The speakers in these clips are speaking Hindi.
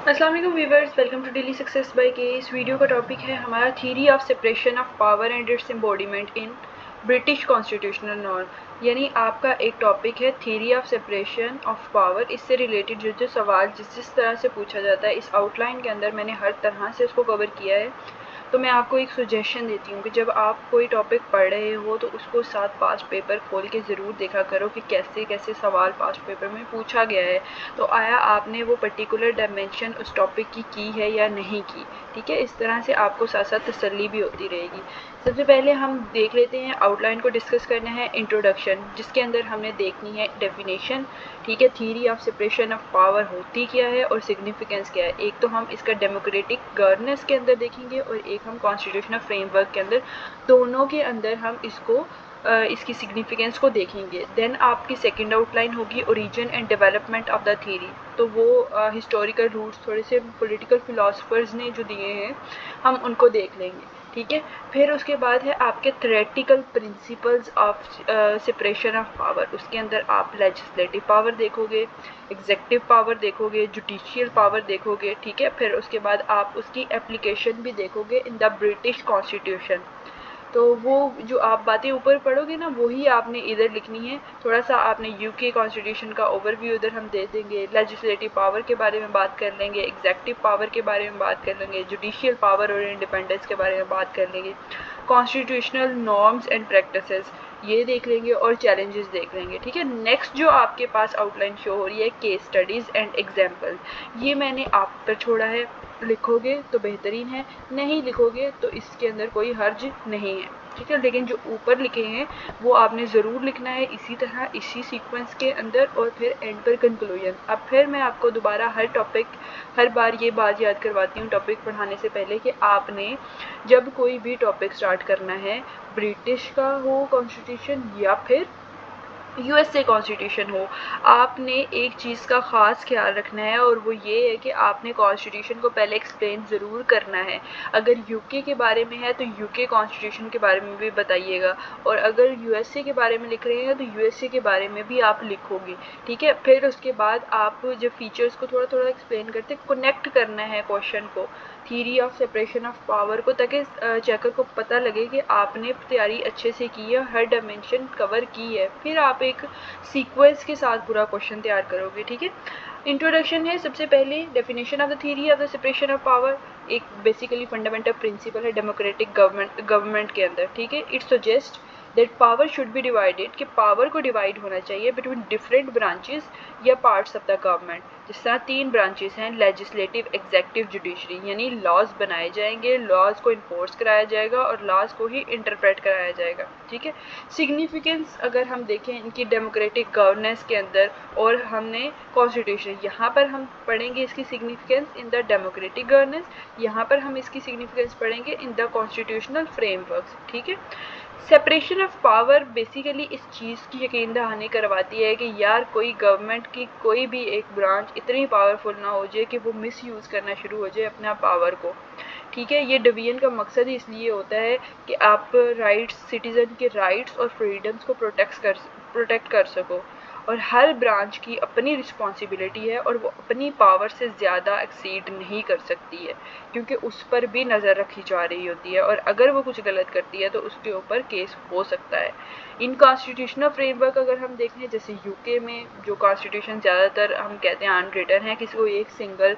अस्सलाम वालेकुम viewers, welcome to daily success by K. इस वीडियो का टॉपिक है हमारा theory of separation of power and its embodiment in British constitutional norm. यानी आपका एक टॉपिक है theory of separation of power. इससे रिलेटेड जो सवाल जिस तरह से पूछा जाता है, इस आउटलाइन के अंदर मैंने हर तरह से उसको कवर किया है। तो मैं आपको एक सजेशन देती हूँ कि जब आप कोई टॉपिक पढ़ रहे हो तो उसको साथ पास्ट पेपर खोल के ज़रूर देखा करो कि कैसे कैसे सवाल पास्ट पेपर में पूछा गया है। तो आया आपने वो पर्टिकुलर डायमेंशन उस टॉपिक की है या नहीं की। ठीक है, इस तरह से आपको साथ साथ तसल्ली भी होती रहेगी। सबसे पहले हम देख लेते हैं, आउटलाइन को डिस्कस करना है इंट्रोडक्शन, जिसके अंदर हमने देखनी है डेफिनेशन। ठीक है, theory of separation of power होती क्या है और सिग्निफिकेंस क्या है। एक तो हम इसका डेमोक्रेटिक गवर्नेंस के अंदर देखेंगे और एक हम कॉन्स्टिट्यूशनल फ्रेमवर्क के अंदर, दोनों के अंदर हम इसकी सिग्निफिकेंस को देखेंगे। देन आपकी सेकंड आउटलाइन होगी origin and development of the theory. तो वो हिस्टोरिकल रूट्स थोड़े से पॉलिटिकल फिलोसफर्स ने जो दिए हैं, हम उनको देख लेंगे। ठीक है, फिर उसके बाद है आपके theoretical principles of separation of power. उसके अंदर आप लेजिस्लेटिव पावर देखोगे, एग्जेक्टिव पावर देखोगे, जुडिशियल पावर देखोगे। ठीक है, फिर उसके बाद आप उसकी एप्लीकेशन भी देखोगे इन द ब्रिटिश कॉन्स्टिट्यूशन। तो वो जो आप बातें ऊपर पढ़ोगे ना, वही आपने इधर लिखनी है। थोड़ा सा आपने यूके कॉन्स्टिट्यूशन का ओवरव्यू इधर हम दे देंगे, लेजिस्लेटिव पावर के बारे में बात कर लेंगे, एग्जेक्टिव पावर के बारे में बात कर लेंगे, जुडिशियल पावर और इंडिपेंडेंस के बारे में बात कर लेंगे, कॉन्स्टिट्यूशनल नॉर्म्स एंड प्रैक्टिसेस ये देख लेंगे और चैलेंजेस देख लेंगे। ठीक है, नेक्स्ट जो आपके पास आउटलाइन शो हो रही है केस स्टडीज़ एंड एग्जाम्पल, ये मैंने आप पर छोड़ा है। लिखोगे तो बेहतरीन है, नहीं लिखोगे तो इसके अंदर कोई हर्ज नहीं है। ठीक है, लेकिन जो ऊपर लिखे हैं वो आपने ज़रूर लिखना है इसी तरह, इसी सीक्वेंस के अंदर, और फिर एंड पर कंक्लूजन। अब फिर मैं आपको दोबारा हर बार ये बात याद करवाती हूँ टॉपिक पढ़ाने से पहले कि आपने जब कोई भी टॉपिक स्टार्ट करना है, ब्रिटिश का हो कॉन्स्टिट्यूशन या फिर यूएसए कॉन्स्टिट्यूशन हो, आपने एक चीज़ का ख़ास ख्याल रखना है और वो ये है कि आपने कॉन्स्टिट्यूशन को पहले एक्सप्लेन ज़रूर करना है। अगर यूके के बारे में है तो यूके कॉन्स्टिट्यूशन के बारे में भी बताइएगा, और अगर यूएसए के बारे में लिख रहे हैं तो यूएसए के बारे में भी आप लिखोगे। ठीक है, फिर उसके बाद आप जब फीचर्स को थोड़ा थोड़ा एक्सप्लेन करते कनेक्ट करना है क्वेश्चन को theory of separation of power को, ताकि चेकर को पता लगे कि आपने तैयारी अच्छे से की है, हर डायमेंशन कवर की है। फिर आप एक सीक्वेंस के साथ पूरा क्वेश्चन तैयार करोगे। ठीक है, इंट्रोडक्शन है सबसे पहले, definition of the theory of the separation of power एक बेसिकली फंडामेंटल प्रिंसिपल है डेमोक्रेटिक गवर्नमेंट के अंदर। ठीक है, it suggest that power should be divided, कि पावर को डिवाइड होना चाहिए बिटवीन डिफरेंट ब्रांचेस या पार्ट्स ऑफ द गवर्नमेंट। जिस तरह 3 ब्रांचेस हैं, लेजिस्लेटिव, एग्जेक्टिव, जुडिशरी, यानी लॉज बनाए जाएंगे, लॉज को इन्फोर्स कराया जाएगा और लॉज को ही इंटरप्रेट कराया जाएगा। ठीक है, सिग्निफिकेंस अगर हम देखें इनकी डेमोक्रेटिक गवर्नेंस के अंदर और हमने कॉन्स्टिट्यूशन, यहाँ पर हम पढ़ेंगे इसकी significance in the democratic governance, यहाँ पर हम इसकी सिग्निफिकेंस पढ़ेंगे इन द कॉन्स्टिट्यूशनल फ्रेमवर्क्स। ठीक है, सेपरेशन ऑफ पावर बेसिकली इस चीज़ की यकीन दहानी करवाती है कि यार कोई गवर्नमेंट की कोई भी एक ब्रांच इतनी पावरफुल ना हो जाए कि वो मिसयूज़ करना शुरू हो जाए अपना पावर को। ठीक है, ये डिवीजन का मकसद ही इसलिए होता है कि आप सिटीज़न के राइट्स और फ्रीडम्स को प्रोटेक्ट कर सको, और हर ब्रांच की अपनी रिस्पॉन्सिबिलिटी है और वो अपनी पावर से ज़्यादा एक्सीड नहीं कर सकती है, क्योंकि उस पर भी नज़र रखी जा रही होती है, और अगर वो कुछ गलत करती है तो उसके ऊपर केस हो सकता है। इन कॉन्स्टिट्यूशनल फ्रेमवर्क अगर हम देखें, जैसे यूके में जो कॉन्स्टिट्यूशन ज़्यादातर हम कहते हैं अनरिटन है, किसी को एक सिंगल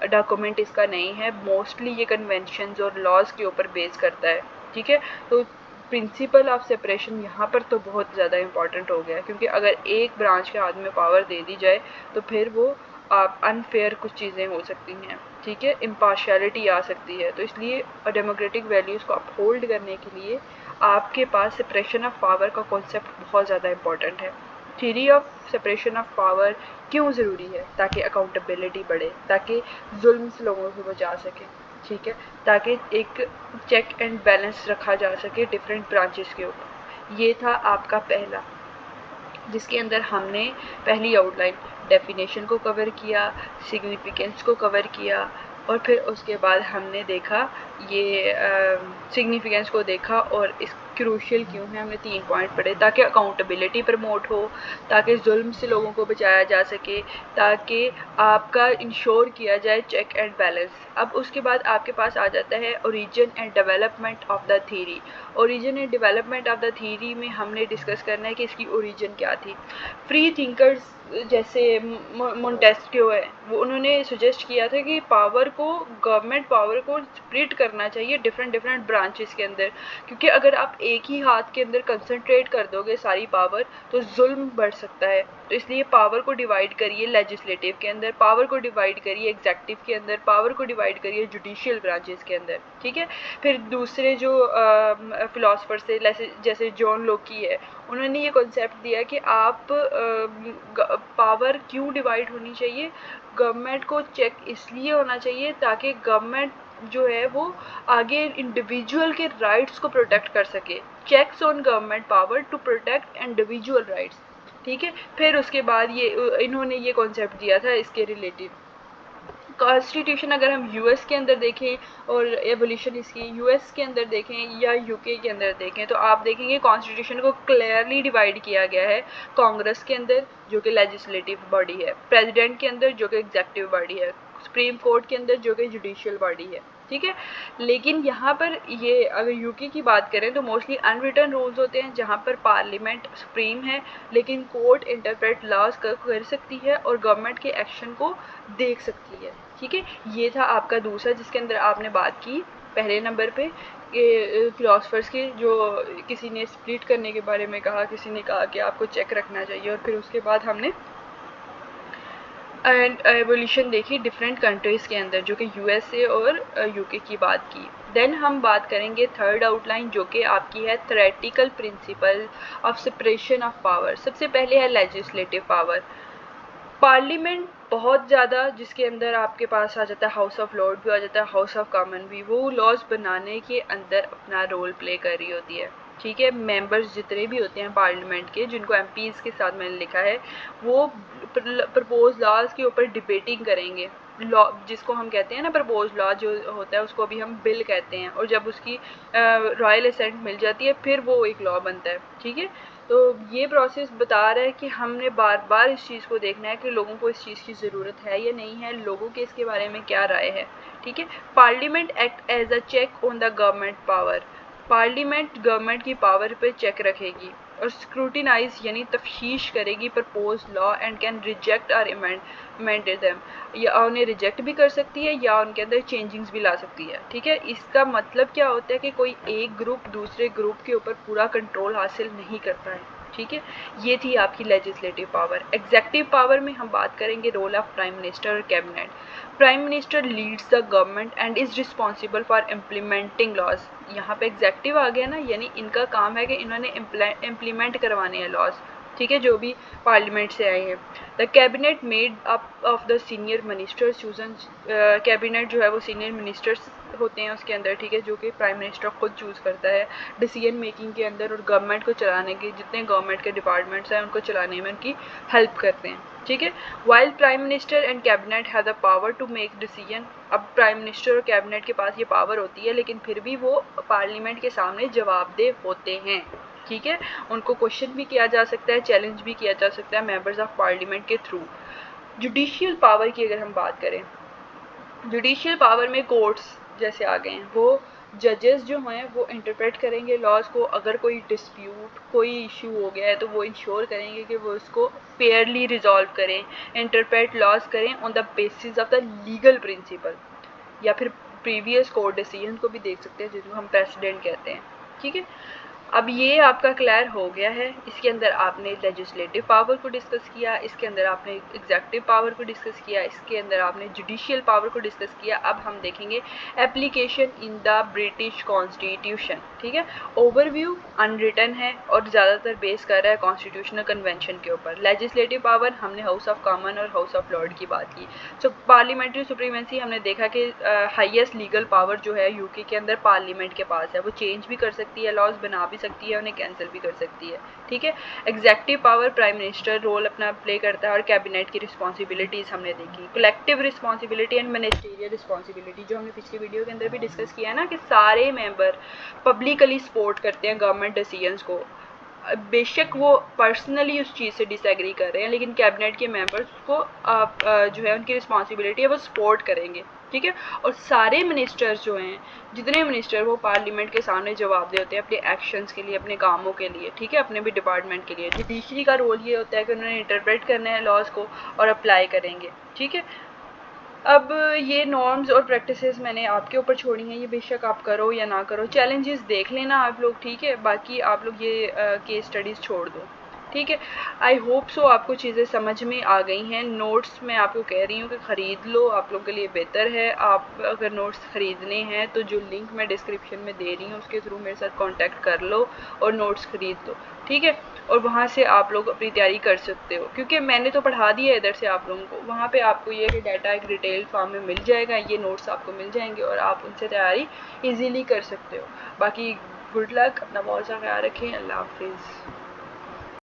डॉक्यूमेंट इसका नहीं है, मोस्टली ये कन्वेंशंस और लॉज के ऊपर बेस करता है। ठीक है, तो प्रिंसिपल ऑफ सेपरेशन यहाँ पर तो बहुत ज़्यादा इंपॉर्टेंट हो गया, क्योंकि अगर एक ब्रांच के हाथ में पावर दे दी जाए तो फिर वो आप अनफेयर कुछ चीज़ें हो सकती हैं। ठीक है, इम्पार्शियलिटी आ सकती है, तो इसलिए डेमोक्रेटिक वैल्यूज़ को अपहोल्ड करने के लिए आपके पास सेपरेशन ऑफ पावर का कॉन्सेप्ट बहुत ज़्यादा इंपॉर्टेंट है। Theory of separation of power क्यों ज़रूरी है? ताकि अकाउंटेबिलिटी बढ़े, ताकि जुल्म से लोगों को बचा सके। ठीक है, ताकि एक चेक एंड बैलेंस रखा जा सके डिफरेंट ब्रांचेस के ऊपर। ये था आपका पहला, जिसके अंदर हमने पहली आउटलाइन डेफिनेशन को कवर किया, सिग्निफिकेंस को कवर किया, और फिर उसके बाद हमने देखा ये सिग्निफिकेंस को देखा और इस क्रूशियल क्यों है, हमने 3 पॉइंट पढ़े, ताकि अकाउंटेबिलिटी प्रमोट हो, ताकि जुल्म से लोगों को बचाया जा सके, ताकि आपका इंश्योर किया जाए चेक एंड बैलेंस। अब उसके बाद आपके पास आ जाता है origin and development of the theory. Origin and development of the theory में हमने डिस्कस करना है कि इसकी ओरिजिन क्या थी। फ्री थिंकर्स जैसे मोंटेस्क्यू है, वो उन्होंने सजेस्ट किया था कि पावर को, गवर्नमेंट पावर को स्प्लिट करना चाहिए डिफरेंट डिफरेंट ब्रांचेस के अंदर, क्योंकि अगर आप एक ही हाथ के अंदर कंसंट्रेट कर दोगे सारी पावर तो जुल्म बढ़ सकता है। तो इसलिए पावर को डिवाइड करिए लेजिस्लेटिव के अंदर, पावर को डिवाइड करिए एग्जेक्टिव के अंदर, पावर को डिवाइड करिए जुडिशियल ब्रांचेस के अंदर, ठीक है। फिर दूसरे जो फिलोसफर्स थे जैसे जॉन लोकी है, उन्होंने ये कॉन्सेप्ट दिया कि आप पावर क्यों डिवाइड होनी चाहिए, गवर्नमेंट को चेक इसलिए होना चाहिए ताकि गवर्नमेंट जो है वो आगे इंडिविजुअल के राइट्स को प्रोटेक्ट कर सके। Checks on government power to protect individual rights, ठीक है। फिर उसके बाद ये इन्होंने ये कॉन्सेप्ट दिया था इसके रिलेटेड। कॉन्स्टिट्यूशन अगर हम यूएस के अंदर देखें और एवोल्यूशन इसकी यूएस के अंदर देखें या यूके के अंदर देखें, तो आप देखेंगे कॉन्स्टिट्यूशन को क्लियरली डिवाइड किया गया है कांग्रेस के अंदर जो कि लेजिस्लेटिव बॉडी है, प्रेसिडेंट के अंदर जो कि एग्जेक्टिव बॉडी है, सुप्रीम कोर्ट के अंदर जो कि जुडिशियल बॉडी है, ठीक है। लेकिन यहाँ पर ये अगर यूके की बात करें तो मोस्टली अनरिटन रूल्स होते हैं जहाँ पर पार्लियामेंट सुप्रीम है, लेकिन कोर्ट इंटरप्रेट लॉज कर सकती है और गवर्नमेंट के एक्शन को देख सकती है, ठीक है। ये था आपका दूसरा जिसके अंदर आपने बात की पहले नंबर पे फिलोसफर्स के, जो किसी ने स्प्लिट करने के बारे में कहा, किसी ने कहा कि आपको चेक रखना चाहिए, और फिर उसके बाद हमने एंड एवोल्यूशन देखी डिफरेंट कंट्रीज़ के अंदर जो कि यूएसए और यूके की बात की। देन हम बात करेंगे थर्ड आउटलाइन जो कि आपकी है theoretical principle of separation of power. सबसे पहले है लेजिस्लेटिव पावर। पार्लियामेंट बहुत ज़्यादा जिसके अंदर आपके पास आ जाता है हाउस ऑफ लॉर्ड भी आ जाता है, हाउस ऑफ कॉमन भी, वो लॉज बनाने के अंदर अपना रोल प्ले कर रही होती है, ठीक है। मेंबर्स जितने भी होते हैं पार्लियामेंट के, जिनको एमपीज़ के साथ मैंने लिखा है, वो प्रपोज लॉज के ऊपर डिबेटिंग करेंगे। लॉ जिसको हम कहते हैं ना, प्रपोज लॉ जो होता है उसको अभी हम बिल कहते हैं, और जब उसकी रॉयल असेंट मिल जाती है फिर वो एक लॉ बनता है, ठीक है। तो ये प्रोसेस बता रहा है कि हमने बार बार इस चीज़ को देखना है कि लोगों को इस चीज़ की ज़रूरत है या नहीं है, लोगों के इसके बारे में क्या राय है, ठीक है। Parliament act as a check on the government power. Parliament government की पावर पे चेक रखेगी और स्क्रूटिनाइज यानी तफ्तीश करेगी propose law and can reject और अमेंड देम, या उन्हें रिजेक्ट भी कर सकती है या उनके अंदर चेंजिंग्स भी ला सकती है, ठीक है। इसका मतलब क्या होता है कि कोई एक ग्रुप दूसरे ग्रुप के ऊपर पूरा कंट्रोल हासिल नहीं करता है, ठीक है। ये थी आपकी लेजिस्लेटिव पावर। एग्जेक्टिव पावर में हम बात करेंगे रोल ऑफ प्राइम मिनिस्टर और cabinet. Prime minister leads the government and is responsible for implementing laws. यहाँ पे एग्जेक्टिव आ गया ना, यानी इनका काम है कि इन्होंने इम्प्लीमेंट करवाने हैं लॉज, ठीक है, जो भी पार्लियामेंट से आए हैं। The cabinet made up of the senior ministers chosen. Cabinet जो है वो सीनियर मिनिस्टर्स होते हैं उसके अंदर, ठीक है, जो कि प्राइम मिनिस्टर खुद चूज़ करता है डिसीजन मेकिंग के अंदर, और गवर्नमेंट को चलाने के जितने गवर्नमेंट के डिपार्टमेंट्स हैं उनको चलाने में उनकी हेल्प करते हैं, ठीक है। While prime minister and cabinet have the power to make decision. अब प्राइम मिनिस्टर और कैबिनेट के पास ये पावर होती है, लेकिन फिर भी वो पार्लियामेंट के सामने जवाबदेह होते हैं, ठीक है। उनको क्वेश्चन भी किया जा सकता है, चैलेंज भी किया जा सकता है मेंबर्स ऑफ पार्लियामेंट के थ्रू। जुडिशियल पावर की अगर हम बात करें, जुडिशियल पावर में कोर्ट्स जैसे आ गए हैं, वो जजेस जो हैं वो इंटरप्रेट करेंगे लॉज को। अगर कोई डिस्प्यूट, कोई इशू हो गया है तो वो इंश्योर करेंगे कि वो उसको फेयरली रिजॉल्व करें, इंटरप्रेट लॉज करें on the basis of the legal principal, या फिर प्रीवियस कोर्ट डिसीजन को भी देख सकते हैं जिनको हम प्रेसिडेंट कहते हैं, ठीक है। अब ये आपका क्लियर हो गया है। इसके अंदर आपने लेजिस्लेटिव पावर को डिस्कस किया, इसके अंदर आपने एग्जेक्टिव पावर को डिस्कस किया, इसके अंदर आपने जुडिशियल पावर को डिस्कस किया। अब हम देखेंगे application in the British constitution, ठीक है। ओवरव्यू अनरिटन है और ज़्यादातर बेस कर रहा है कॉन्स्टिट्यूशनल कन्वेंशन के ऊपर। लेजिस्लेटिव पावर हमने हाउस ऑफ कॉमन और हाउस ऑफ लॉर्ड की बात की। सो पार्लियामेंट्री सुप्रीमेंसी हमने देखा कि हाईएस्ट लीगल पावर जो है यूके के अंदर पार्लियामेंट के पास है, वो चेंज भी कर सकती है, लॉज बना भी सकती है, उन्हें कैंसिल भी कर सकती है। ठीक है, executive power prime minister role अपना प्ले करता है और कैबिनेट की रिस्पॉन्सिबिलिटीज़ हमने देखी। Collective responsibility and ministerial responsibility जो हमने पिछली वीडियो के अंदर भी डिस्कस किया है ना, कि सारे मेंबर पब्लिकली सपोर्ट करते हैं गवर्नमेंट डिसीजंस को, बेशक वो पर्सनली उस चीज़ से डिसएग्री कर रहे हैं, लेकिन कैबिनेट के मेंबर्स को जो है उनकी रिस्पॉन्सिबिलिटी है वो सपोर्ट करेंगे। ठीक है, और सारे मिनिस्टर्स जो हैं, जितने मिनिस्टर, वो पार्लियामेंट के सामने जवाबदेह होते हैं अपने एक्शंस के लिए, अपने कामों के लिए। ठीक है, अपने भी डिपार्टमेंट के लिए। जुडिशरी का रोल ये होता है कि उन्होंने इंटरप्रेट करना है लॉज को और अप्लाई करेंगे। ठीक है, अब ये नॉर्म्स और प्रैक्टिसेस मैंने आपके ऊपर छोड़ी हैं, ये बेशक आप करो या ना करो, चैलेंजेस देख लेना आप लोग। ठीक है, बाकी आप लोग ये केस स्टडीज़ छोड़ दो। ठीक है, आई होप सो आपको चीज़ें समझ में आ गई हैं। नोट्स मैं आपको कह रही हूँ कि ख़रीद लो, आप लोग के लिए बेहतर है। आप अगर नोट्स ख़रीदने हैं तो जो लिंक मैं डिस्क्रिप्शन में दे रही हूँ उसके थ्रू मेरे साथ कांटेक्ट कर लो और नोट्स ख़रीद लो। ठीक है, और वहाँ से आप लोग अपनी तैयारी कर सकते हो, क्योंकि मैंने तो पढ़ा दिया है इधर से आप लोगों को। वहाँ पे आपको ये कि डाटा एक डिटेल फॉर्म में मिल जाएगा, ये नोट्स आपको मिल जाएंगे और आप उनसे तैयारी इजीली कर सकते हो। बाकी गुड लक, अपना बहुत सा ख्याल रखें, अल्लाह हाफिज़।